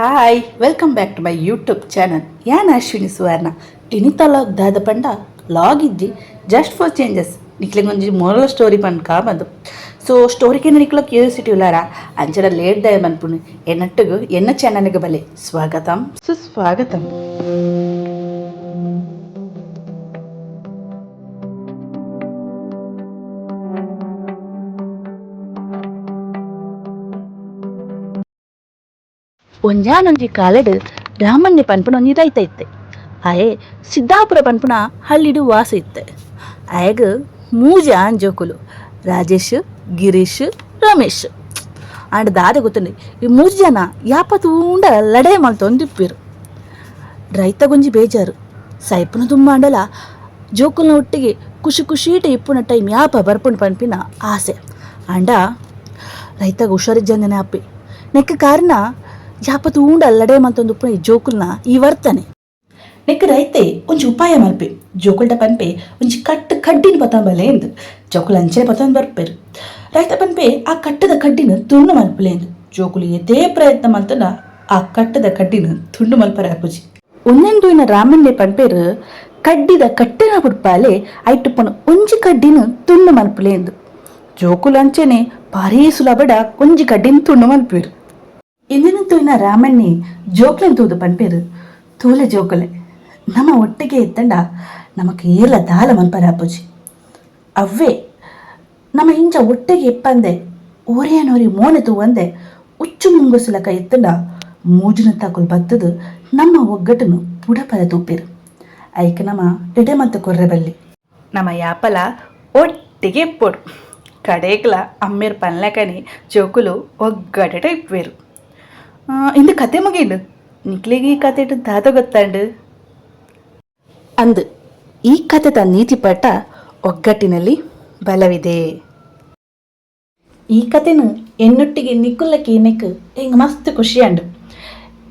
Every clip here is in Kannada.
Hi welcome back to my YouTube channel. ಯಾನ್ ಅಶ್ವಿನಿ ಸುವರ್ಣ ಇನಿತಲಾಗ್ ದಾದ ಪಂಡ ಲಾಗ್ ಇಜ್ಜಿ ಜಸ್ಟ್ ಫಾರ್ ಚೇಂಜಸ್ ನಿಕ್ಲಿಗೆ ಒಂಜಿ ಮೊರಲ್ ಸ್ಟೋರಿ ಪಂಡ್ ಕಾಬಂದು ಸೊ ಸ್ಟೋರಿಗೆ ನಿಕ್ಲ ಕ್ಯೂರಿಯಾಸಿಟಿ ಉಲ್ಲಾರ ಅಂಚಡ ಲೇಟ್ ದಯ ಮನ್ಪುಣಿ ಎನ್ನಟ್ಟುಗು ಎನ್ನ ಚಾನಲ್ಗೆ ಬಲೆ ಸ್ವಾಗತಂ ಸುಸ್ವಾಗತಂ. ಒಂಜಾನೊಂಜಿ ಕಾಲಡ್ ರಾಮಣ್ಯ ಪನ್ಪುನ ಒಂಜಿ ರೈತ ಇತ್ತೆ. ಆಯೆ ಸಿದ್ದಾಪುರ ಪನ್ಪುನ ಹಳ್ಳಿಡು ವಾಸ ಇತ್ತೆ. ಆಯಗ ಮೂಜಿ ಆಂಜೋಕುಲು ರಾಜೇಶ್, ಗಿರೀಶ್, ರಮೇಶ್ ಆಂಡ ದಾದ ಗೊತ್ತುಂಡು ಈ ಮೂಜಿ ಜನ ಯಾಪತ್ತು ಉಂಡ ಲಡೆ ಮಲ್ತೊಂದಿಪ್ಪಿರು. ರೈತ ಗೊಂಜಿ ಬೇಜಾರು ಸೈಪುನ ತುಂಬಾಂಡಲ ಜೋಕುಲ್ನ ಒಟ್ಟಿಗೆ ಖುಷಿ ಖುಷೀಟ ಇಪ್ಪುನ ಟೈಮ್ ಯಾಪ ಬರ್ಪುಂಡು ಪನ್ಪಿನ ಆಸೆ ಆಂಡ ರೈತಗ ಹುಷಾರಿಜ್ಜಂದನೆ ಅಪ್ಪಿ ನೆಕ್ಕ ಕಾರಣ ಯಾಪತ್ತು ಊಂಡ ಲಡೆ ಮಂತೊಂದು ಉಪ್ಪುನ ಈ ಜೋಕುಲ್ನ ಈ ವರ್ತನೆ ನೆಕ್ಕ ರೈತೆ ಒಂಜಿ ಉಪಾಯ ಮಲ್ಪೆ ಜೋಕುಲ್ಟ ಪನ್ಪೆ ಒಂಜಿ ಕಟ್ಟು ಕಡ್ಡಿನ ಪತಂಬಲೆ ಎಂದು ಜೋಕುಲ್ ಅಂಚೆ ಪತಂದು ಬರ್ಪೇರು. ರೈತ ಪನ್ಪೆ ಆ ಕಟ್ಟದ ಕಡ್ಡಿನ ತುಂಡು ಮಲ್ಪಲೆ ಎಂದು ಜೋಕುಲು ಎದೇ ಪ್ರಯತ್ನ ಮಂತನ ಆ ಕಟ್ಟದ ಕಡ್ಡಿನ ತುಂಡು ಮಲ್ಪರೆ ಹಾಕುಜಿ. ಒಂದೆಂದು ರಾಮನ್ನೆ ಪನ್ಪೇರು ಕಡ್ಡಿದ ಕಟ್ಟಿನ ಪುಡ್ಪಾಲೆ ಐಟುಪ್ಪನ ಒಂಜಿ ಕಡ್ಡಿನ ತುಂಡು ಮಲ್ಪಲೆ ಎಂದು ಜೋಕುಲು ಅಂಚೆನೆ ಭಾರೀ ಸುಲಭಡ ಒಂಜಿ ಕಡ್ಡಿನ ತುಂಡು ಮಲ್ಪೇರು. ಇಂದಿನ ತೂಯಿನ ರಾಮಣ್ಣಿ ಜೋಕ್ಲೆನ್ ತೂದು ಪನ್ಪೇರು ತೂಲೆ ಜೋಕುಲೆ ನಮ್ಮ ಒಟ್ಟಿಗೆ ಇತ್ತಂಡ ನಮಕ್ ಏಲ ದಾಲ ಮನ್ಪರ ಅಪ್ಪುಜಿ ಅವ್ವೇ ನಮ್ಮ ಇಂಚ ಒಟ್ಟಿಗೆ ಇಪ್ಪಂದೆ ಓರಿಯನೋರಿ ಮೋನೆ ತೂವಂದೆ ಉಚ್ಚು ಮುಂಗುಸುಲಕ ಇತ್ತಂಡ ಮೂಜಿನ ತಾಕುಲ್ ಬತ್ತದು ನಮ್ಮ ಒಗ್ಗಟ್ಟನು ಪುಡಪದ ತೂಪಿರು ಐಕ ನಮ್ಮ ಎಡೆ ಮತ್ತು ಕೊರ್ರೆ ಬಲ್ಲಿ ನಮ್ಮ ಯಾಪಲ ಒಟ್ಟಿಗೆ ಇಪ್ಪೋಡು ಕಡೇಕ್ಲ ಅಮ್ಮೇರ್ ಪನ್ಲಕನಿ ಜೋಕುಲು ಒಗ್ಗಟ ಇಪ್ಪೇರು. ಇಂದು ಕತೆ ಮುಗಿಡು ನಿಕ್ಲಿಗೆ ಈ ಕತೆ ಇಟ್ಟು ದಾದ ಗೊತ್ತಾಂಡು ಅಂದು ಈ ಕಥೆದ ನೀತಿ ಪಟ್ಟ ಒಗ್ಗಟ್ಟಿನಲ್ಲಿ ಬಲವಿದೆ. ಈ ಕತೆನು ಎನ್ನೊಟ್ಟಿಗೆ ನಿಕ್ಕುಲ್ಲಕ್ಕೆ ನೆಕ್ಕು ಹಿಂಗೆ ಮಸ್ತ್ ಖುಷಿ ಅಂಡು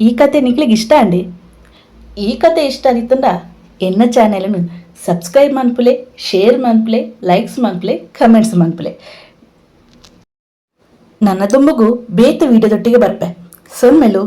ಈ ಕತೆ ನಿಕ್ಲಿಗೆ ಇಷ್ಟ ಅಂಡಿ. ಈ ಕತೆ ಇಷ್ಟ ಆಗಿತ್ತಂಡ ಎನ್ನ ಚಾನೆಲ್ನು ಸಬ್ಸ್ಕ್ರೈಬ್ ಮನ್ಪುಲೆ, ಶೇರ್ ಮನ್ಪುಲೆ, ಲೈಕ್ಸ್ ಮನ್ಪುಲೆ, ಕಮೆಂಟ್ಸ್ ಮನ್ಪುಲೆ. ನನ್ನ ತುಂಬಗೂ ಬೇತು ವಿಡಿಯೋದೊಟ್ಟಿಗೆ ಬರ್ಪೆ ಸೊಮ್ಮೆಲು